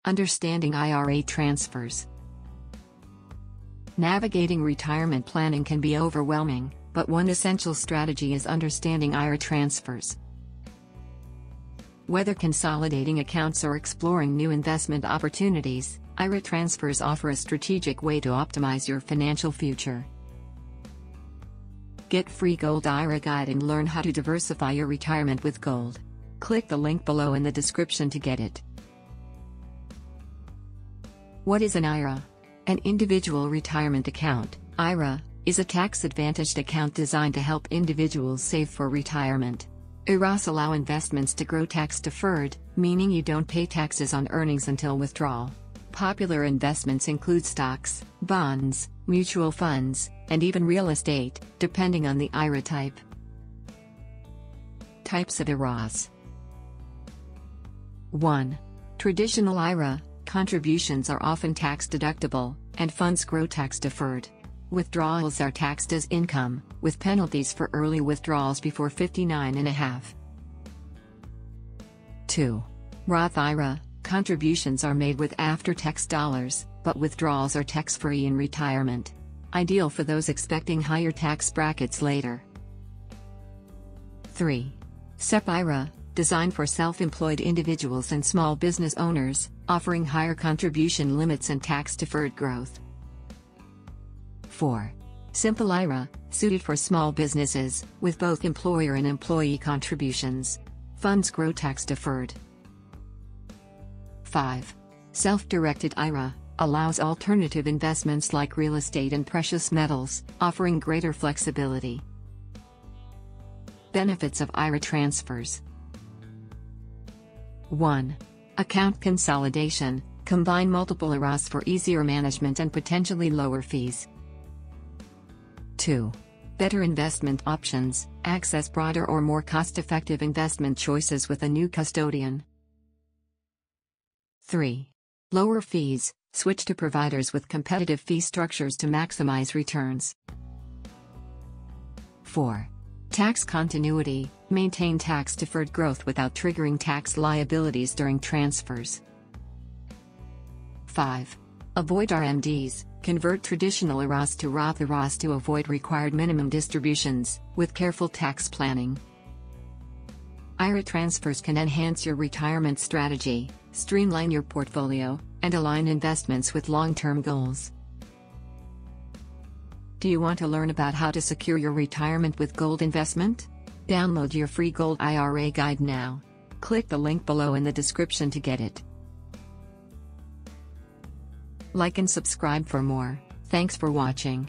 Understanding IRA Transfers. Navigating retirement planning can be overwhelming, but one essential strategy is understanding IRA transfers. Whether consolidating accounts or exploring new investment opportunities, IRA transfers offer a strategic way to optimize your financial future. Get free Gold IRA Guide and learn how to diversify your retirement with gold. Click the link below in the description to get it. What is an IRA? An individual retirement account, IRA, is a tax-advantaged account designed to help individuals save for retirement. IRAs allow investments to grow tax-deferred, meaning you don't pay taxes on earnings until withdrawal. Popular investments include stocks, bonds, mutual funds, and even real estate, depending on the IRA type. Types of IRAs. 1. Traditional IRA. Contributions are often tax-deductible, and funds grow tax-deferred. Withdrawals are taxed as income, with penalties for early withdrawals before 59.5. 2. Roth IRA. Contributions are made with after-tax dollars, but withdrawals are tax-free in retirement. Ideal for those expecting higher tax brackets later. 3. SEP IRA. Designed for self-employed individuals and small business owners, offering higher contribution limits and tax-deferred growth. 4. Simple IRA, suited for small businesses, with both employer and employee contributions. Funds grow tax-deferred. 5. Self-directed IRA, allows alternative investments like real estate and precious metals, offering greater flexibility. Benefits of IRA transfers. 1. Account consolidation. Combine multiple IRAs for easier management and potentially lower fees. 2. Better investment options. Access broader or more cost-effective investment choices with a new custodian. 3. Lower fees. Switch to providers with competitive fee structures to maximize returns. 4. Tax continuity. Maintain tax-deferred growth without triggering tax liabilities during transfers. 5. Avoid RMDs. Convert traditional IRAs to Roth IRAs to avoid required minimum distributions, with careful tax planning. IRA transfers can enhance your retirement strategy, streamline your portfolio, and align investments with long-term goals. Do you want to learn about how to secure your retirement with gold investment? Download your free Gold IRA Guide now. Click the link below in the description to get it. Like and subscribe for more. Thanks for watching.